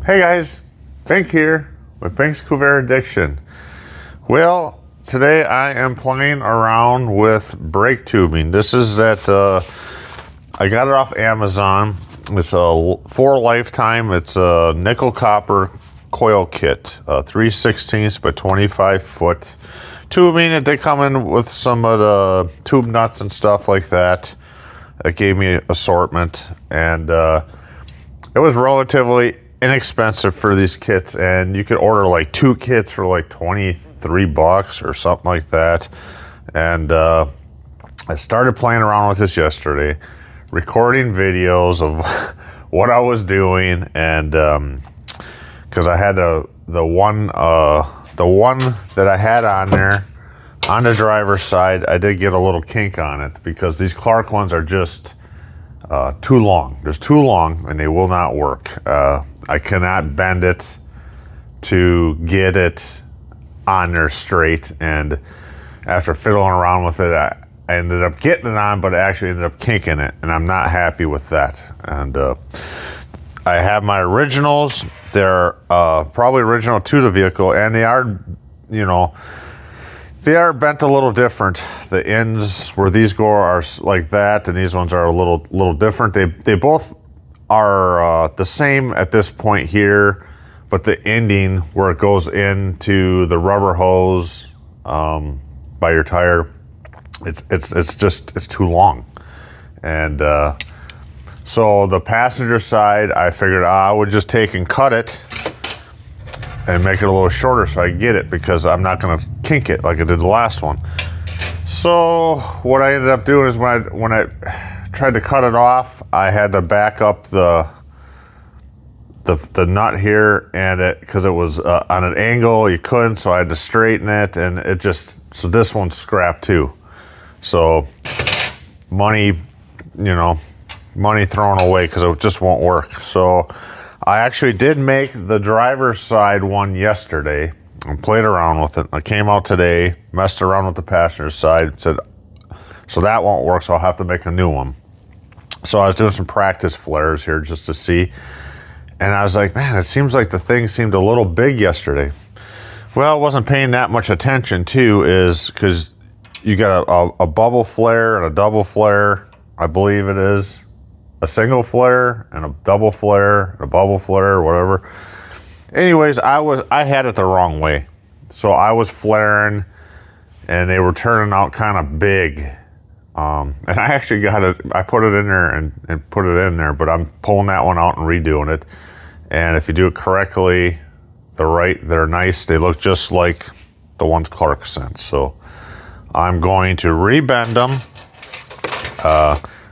Hey guys, Pink here with Pink's Corvair Addiction. Well, today I am playing around with brake tubing. This is that, I got it off Amazon. It's for lifetime. It's a nickel copper coil kit, 3/16 by 25 foot tubing. They come in with some of the tube nuts and stuff like that. It gave me an assortment, and it was relatively inexpensive for these kits, and you could order like 2 kits for like $23 or something like that. And I started playing around with this yesterday, recording videos of what I was doing, and because I had the one that I had on there on the driver's side, I did get a little kink on it because these Clark ones are just too long. They're too long and they will not work. I cannot bend it to get it on there straight, and after fiddling around with it, I ended up getting it on, but I actually ended up kinking it, and I'm not happy with that. And I have my originals. They're probably original to the vehicle, and they are, they are bent a little different. The ends where these go are like that, and these ones are a little different. They both are the same at this point here, but the ending where it goes into the rubber hose by your tire, it's too long. And so the passenger side, I figured I would just take and cut it and make it a little shorter so I get it, because I'm not going to kink it like I did the last one. So what I ended up doing is when I tried to cut it off, I had to back up the nut here, and because it was on an angle, you couldn't, so I had to straighten it, and so this one's scrapped too. So money thrown away because it just won't work. So I actually did make the driver's side one yesterday and played around with it. I came out today, messed around with the passenger side, said, so that won't work, so I'll have to make a new one. So I was doing some practice flares here just to see, and I was like, man, it seems like the thing seemed a little big yesterday. Well, I wasn't paying that much attention too, is because you got a bubble flare and a double flare, I believe it is. A single flare and a double flare, and a bubble flare, or whatever. Anyways, I had it the wrong way. So I was flaring, and they were turning out kind of big. And I actually I put it in there and put it in there, but I'm pulling that one out and redoing it. And if you do it correctly, they're nice. They look just like the ones Clark sent. So I'm going to rebend them.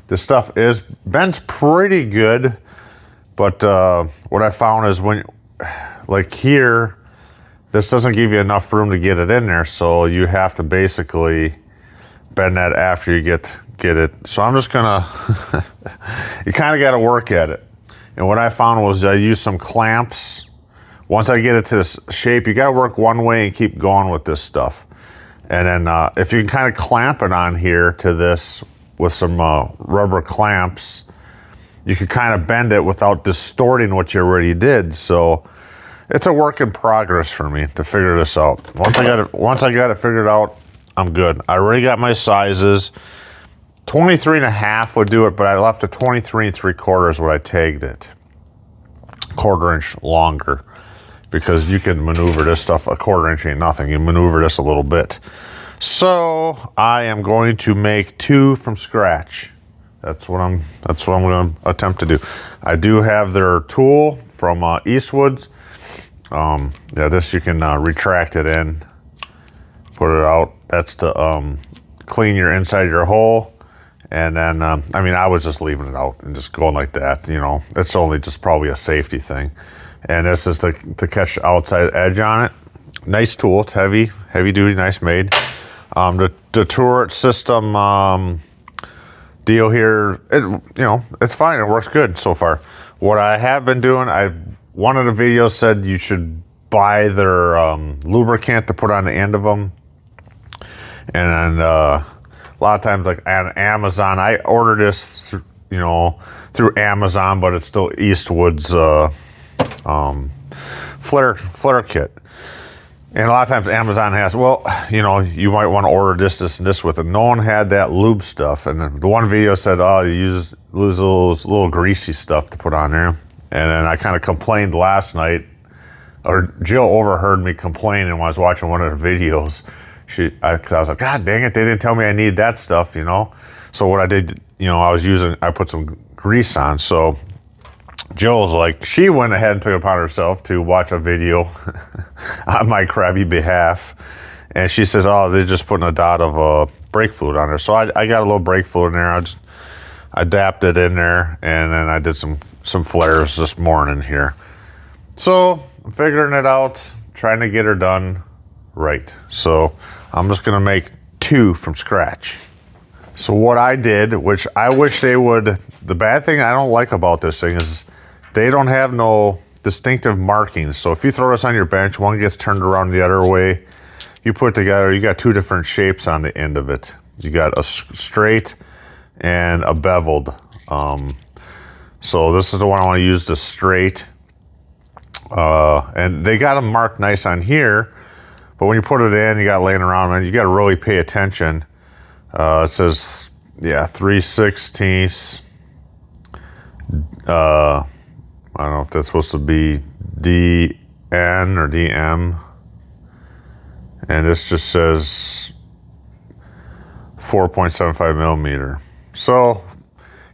This stuff bends pretty good, but what I found is like here, this doesn't give you enough room to get it in there, so you have to basically bend that after you get it. So I'm just gonna, you kind of got to work at it. And what I found was I used some clamps. Once I get it to this shape, you got to work one way and keep going with this stuff. And then if you can kind of clamp it on here to this with some rubber clamps, you can kind of bend it without distorting what you already did. So it's a work in progress for me to figure this out. Once I got it figured out, I'm good. I already got my sizes. 23.5 would do it, but I left a 23 3/4 when I tagged it. 1/4 inch longer, because you can maneuver this stuff. 1/4 inch ain't nothing. You maneuver this a little bit. So I am going to make 2 from scratch. That's what I'm going to attempt to do. I do have their tool from Eastwood. This you can retract it in, put it out. That's to clean your inside of your hole. And then, I was just leaving it out and just going like that. It's only just probably a safety thing. And this is to catch the outside edge on it. Nice tool. It's heavy duty, nice made. The turret system deal here, it's fine. It works good so far. What I have been doing, one of the videos said you should buy their lubricant to put on the end of them. And then a lot of times, like on Amazon, I ordered this through Amazon, but it's still Eastwood's flare kit. And a lot of times Amazon has, well, you know, you might want to order this, this, and this with it. No one had that lube stuff. And the one video said, oh, you use little greasy stuff to put on there. And then I kind of complained last night, or Jill overheard me complaining when I was watching one of the videos. Cause I was like, God dang it, they didn't tell me I needed that stuff, you know? So what I did, you know, I put some grease on. So Jill's like, she went ahead and took it upon herself to watch a video on my crabby behalf. And she says, oh, they're just putting a dot of brake fluid on there. So I got a little brake fluid in there. I dapped it in there, and then I did some flares this morning here. So I'm figuring it out, trying to get her done right. So I'm just gonna make 2 from scratch. So what I did, which I wish they would, the bad thing I don't like about this thing is they don't have no distinctive markings. So if you throw this on your bench, one gets turned around the other way. You put it together, you got 2 different shapes on the end of it. You got a straight and a beveled. So this is the one I want to use, the straight. And they got them marked nice on here, but when you put it in, you got it laying around, man, you got to really pay attention. It says, yeah, 3/16. I don't know if that's supposed to be DN or DM. And this just says 4.75 millimeter. So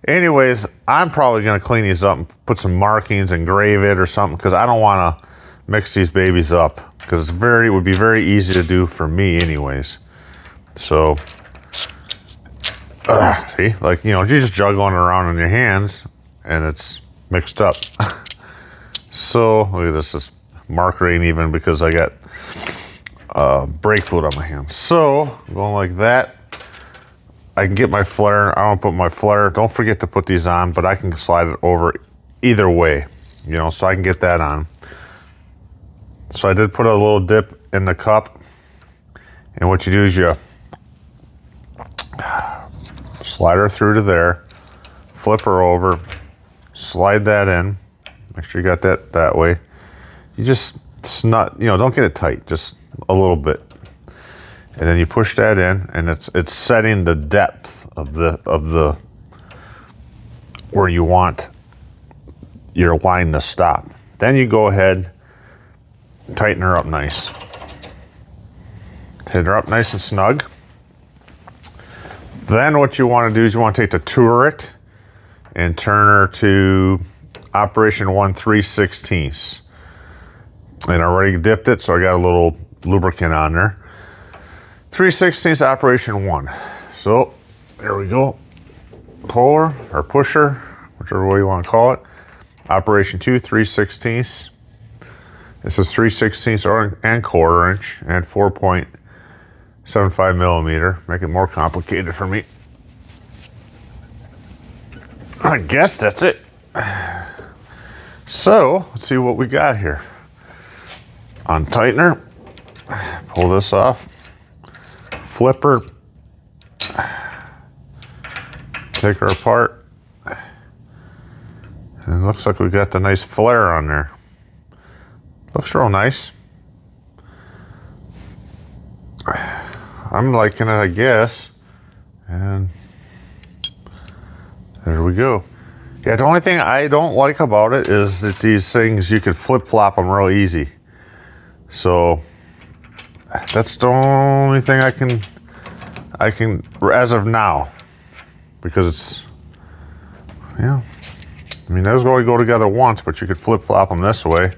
anyways, I'm probably going to clean these up and put some markings, engrave it or something, because I don't want to mix these babies up, because it would be very easy to do for me anyways. So see, like, you know, you're just juggling around in your hands and it's mixed up. So look at this, this marker ain't even because I got brake fluid on my hands. So going like that, I can get my flare. I don't put my flare. Don't forget to put these on, but I can slide it over either way, you know, so I can get that on. So I did put a little dip in the cup, and what you do is you slide her through to there, flip her over, slide that in. Make sure you got that way. You just snug, you know, don't get it tight, just a little bit. And then you push that in, and it's setting the depth of the where you want your line to stop. Then you go ahead, tighten her up nice. Tighten her up nice and snug. Then what you want to do is you want to take the turret and turn her to operation 1 3/16. And I already dipped it, so I got a little lubricant on there. 3/16 operation 1. So there we go. Puller or pusher, whichever way you want to call it. Operation 2 3/16. This is 3/16 and 1/4 inch and 4.75 millimeter. Make it more complicated for me. I guess that's it. So let's see what we got here. Untighten her. Pull this off. Flip her. Take her apart. And it looks like we got the nice flare on there. Looks real nice. I'm liking it, I guess. And there we go. Yeah, the only thing I don't like about it is that these things, you could flip-flop them real easy. So that's the only thing I can as of now, because it's, yeah, I mean, those only go together once, but you could flip-flop them this way.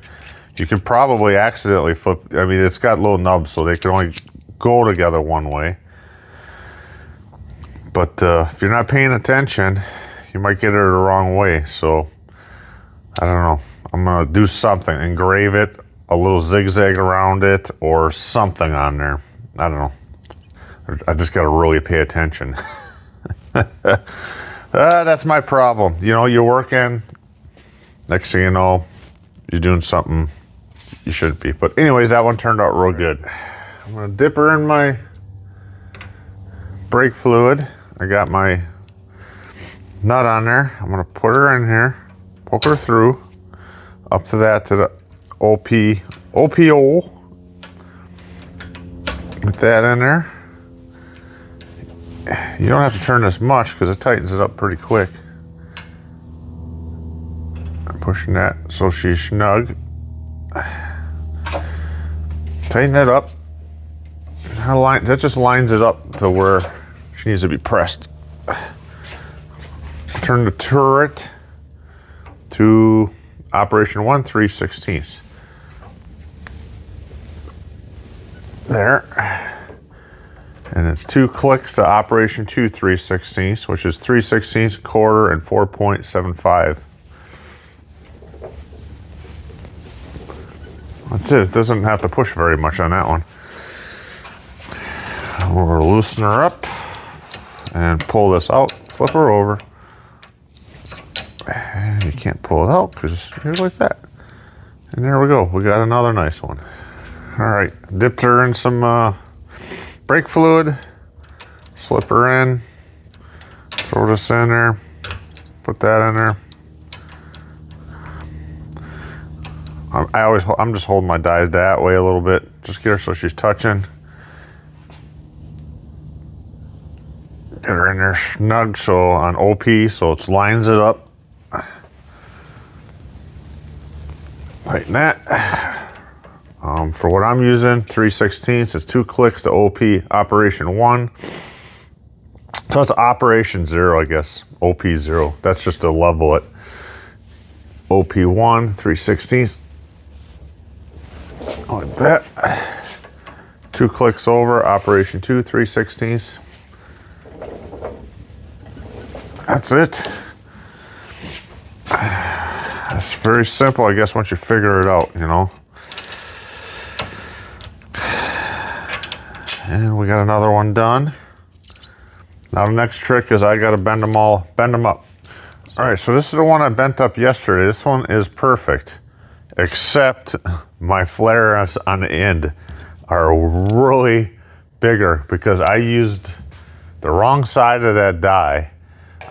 You could probably accidentally flip, I mean, it's got little nubs, so they can only go together one way. But if you're not paying attention, you might get it the wrong way. So I don't know. I'm gonna do something, engrave it, a little zigzag around it, or something on there. I don't know. I just gotta really pay attention. That's my problem. You know, you're working, next thing you know, you're doing something you shouldn't be. But anyways, that one turned out real good. I'm gonna dip her in my brake fluid. I got my nut on there. I'm gonna put her in here, poke her through, up to that, to the OPO. Get that in there. You don't have to turn this much because it tightens it up pretty quick. I'm pushing that so she's snug. Tighten it up. That just lines it up to where she needs to be pressed. Turn the turret to operation 1 3/16. There. And it's 2 clicks to operation 2 3/16, which is 3/16, quarter, and 4.75. That's it. It doesn't have to push very much on that one. We'll loosen her up and pull this out. Flip her over. And you can't pull it out because you're like that. And there we go. We got another nice one. All right. Dipped her in some brake fluid. Slip her in. Throw this in there. Put that in there. I'm just holding my die that way a little bit. Just get her so she's touching. Get her in there snug so on OP so it lines it up. Tighten that. For what I'm using, 3/16, it's 2 clicks to OP operation 1. So it's operation 0, I guess. OP 0. That's just to level it. OP 1, 3/16. Like that. 2 clicks over, operation 2, 3/16. That's it. It's very simple, I guess, once you figure it out, you know. And we got another one done. Now the next trick is I gotta bend them up. All right, so this is the one I bent up yesterday. This one is perfect, except my flares on the end are really bigger because I used the wrong side of that die.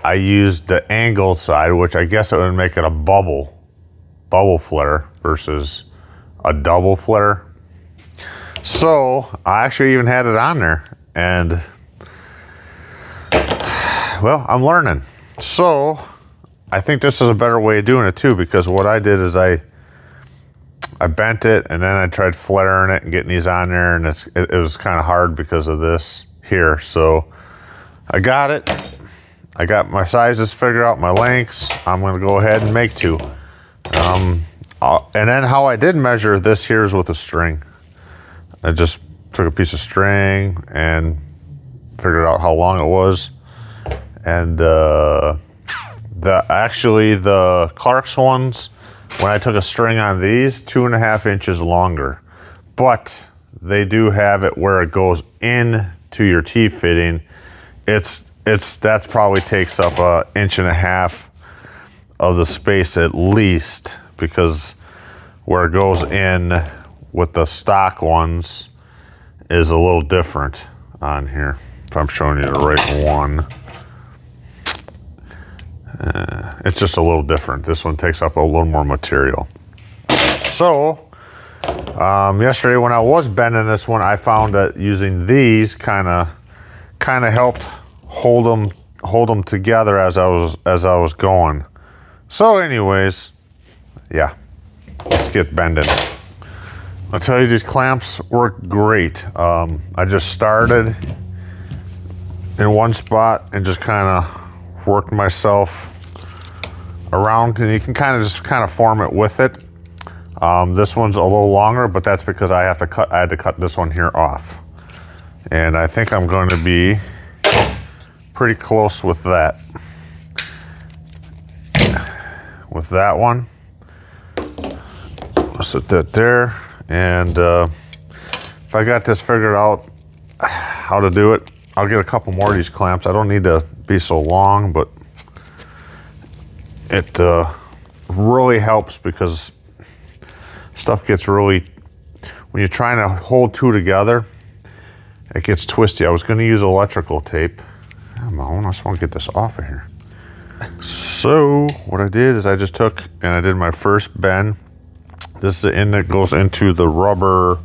I used the angled side, which I guess it would make it a bubble flare versus a double flare. So I actually even had it on there, and well, I'm learning. So I think this is a better way of doing it too, because what I did is I bent it and then I tried flaring it and getting these on there, and it was kind of hard because of this here. So I got it. I got my sizes figured out, my lengths. I'm gonna go ahead and make 2. And then how I did measure this here is with a string. I just took a piece of string and figured out how long it was. And actually the Clark's ones, when I took a string on these, 2.5 inches longer. But they do have it where it goes into your T-fitting. That probably takes up 1.5 inches of the space at least, because where it goes in with the stock ones is a little different on here. If I'm showing you the right one, it's just a little different. This one takes up a little more material. So yesterday when I was bending this one, I found that using these kind of helped hold them together as I was going. So anyways, yeah, let's get bending. I'll tell you, these clamps work great. I just started in one spot and just kind of worked myself around, and you can kind of form it with it. This one's a little longer, but that's because I had to cut this one here off. And I think I'm going to be pretty close with that. With that one, I'll set that there. And if I got this figured out how to do it, I'll get a couple more of these clamps. I don't need to be so long, but it really helps because stuff gets really, when you're trying to hold 2 together, it gets twisty. I was going to use electrical tape. Come on, I just want to get this off of here. So what I did is I just took and I did my first bend This is the end that goes into the rubber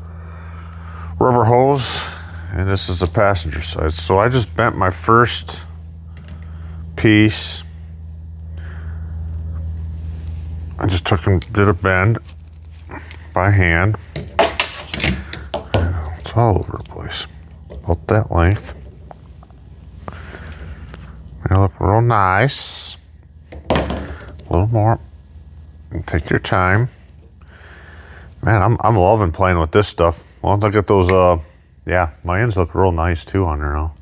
hose, and this is the passenger side. So I just bent my first piece. I just did a bend by hand. It's all over the place. About that length. It'll look real nice. A little more. And take your time. Man, I'm loving playing with this stuff. Well, look at those, yeah, my ends look real nice too on there now.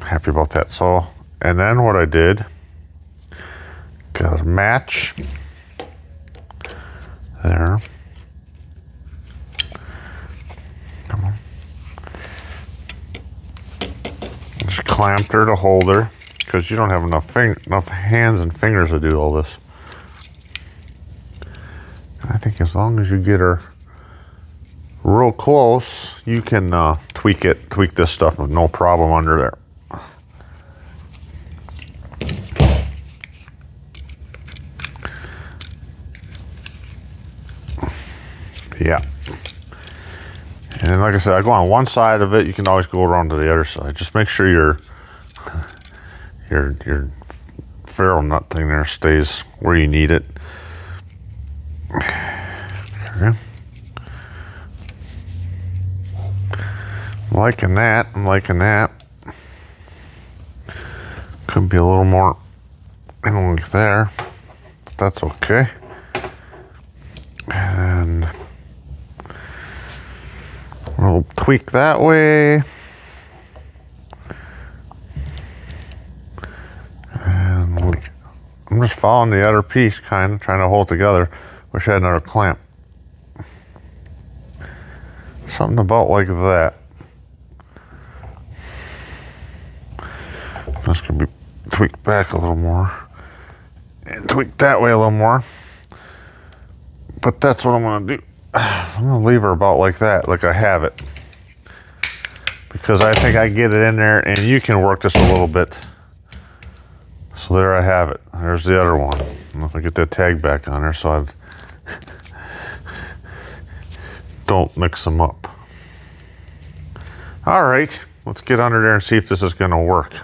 Happy about that. So, and then what I did, got a match there. Come on. Just clamped her to hold her because you don't have enough hands and fingers to do all this. I think as long as you get her real close, you can tweak this stuff with no problem under there. Yeah. And like I said, I go on one side of it. You can always go around to the other side. Just make sure your ferrule nut thing there stays where you need it. Okay. I'm liking that. Could be a little more in like there, but that's okay. And we'll tweak that way. And I'm just following the other piece, kind of trying to hold it together. Wish I had another clamp. Something about like that. That's gonna be tweaked back a little more. And tweak that way a little more. But that's what I'm gonna do. I'm gonna leave her about like that, like I have it. Because I think I get it in there and you can work this a little bit. So there I have it. There's the other one. If I get that tag back on there so I don't mix them up. All right, let's get under there and see if this is gonna work.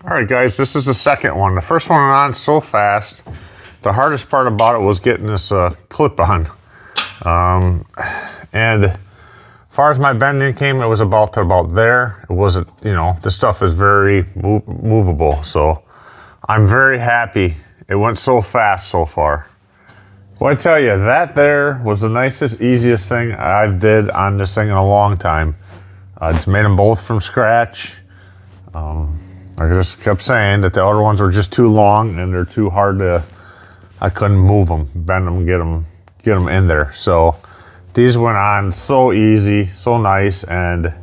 All right, guys, this is the second one. The first one went on so fast. The hardest part about it was getting this clip on. And as far as my bending came, it was about there. It wasn't, you know, this stuff is very movable. So I'm very happy. It went so fast so far. Well, I tell you, that there was the nicest, easiest thing I've did on this thing in a long time. I just made them both from scratch. I just kept saying that the other ones were just too long and they're too hard to, I couldn't move them, bend them, get them in there. So these went on so easy, so nice, and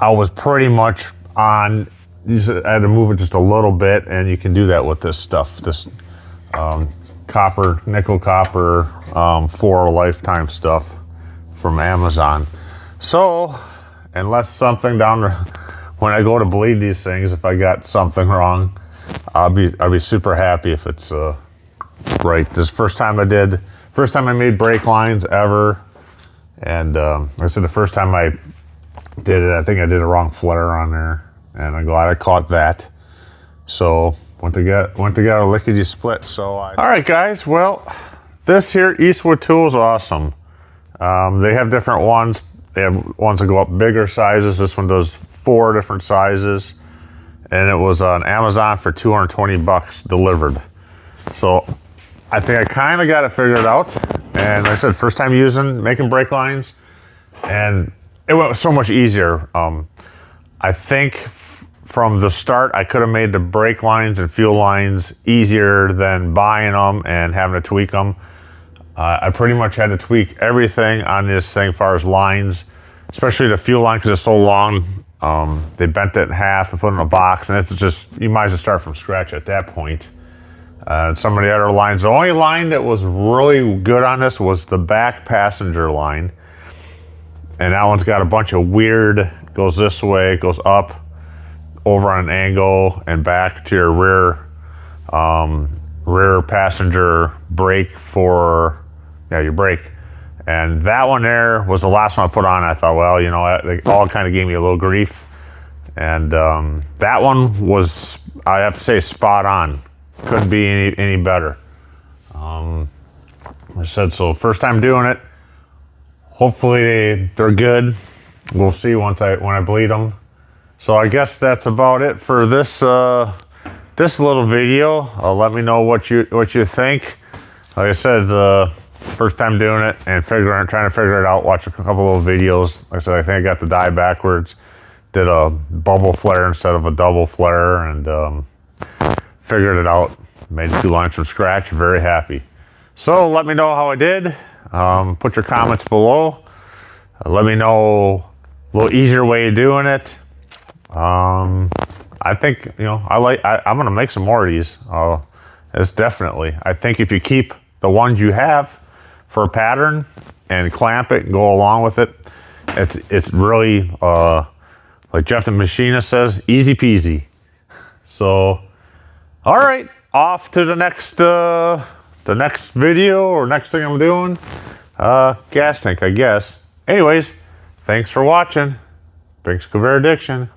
I was pretty much on. I had to move it just a little bit, and you can do that with this stuff. This nickel copper 4 lifetime stuff from Amazon. So unless something when I go to bleed these things, if I got something wrong, I'll be super happy if it's right. This is the first time I made brake lines ever. And like I said, the first time I did it, I think I did a wrong flare on there, and I'm glad I caught that. So went to get a lickety split. So all right, guys. Well, this here Eastwood tool is awesome. They have different ones. They have ones that go up bigger sizes. This one does 4 different sizes, and it was on Amazon for $220 delivered. So I think I kind of got it figured out. And like I said, first time making brake lines, and it went so much easier. I think from the start, I could have made the brake lines and fuel lines easier than buying them and having to tweak them. I pretty much had to tweak everything on this thing as far as lines, especially the fuel line because it's so long. They bent it in half and put it in a box, and it's just, you might as well start from scratch at that point. Some of the other lines, the only line that was really good on this was the back passenger line. And that one's got a bunch of weird, goes this way, goes up, over on an angle, and back to your rear rear passenger brake for, yeah, your brake. And that one there was the last one I put on. I thought, well, you know, they all kind of gave me a little grief. And that one was, I have to say, spot on. Couldn't be any better. I said, so first time doing it. Hopefully they're good. We'll see when I bleed them. So I guess that's about it for this this little video. Let me know what you think. Like I said, first time doing it and trying to figure it out. Watch a couple of videos. Like I said, I think I got the die backwards. Did a bubble flare instead of a double flare, and figured it out. Made 2 lines from scratch. Very happy. So let me know how I did. Put your comments below. Let me know a little easier way of doing it. I think, you know, I'm gonna make some more of these. It's definitely. I think if you keep the ones you have for a pattern and clamp it and go along with it, it's really like Jeff the Machinist says, easy peasy. So, all right, off to the next video or next thing I'm doing. Gas tank, I guess. Anyways, thanks for watching. Thanks, Corvair Addiction.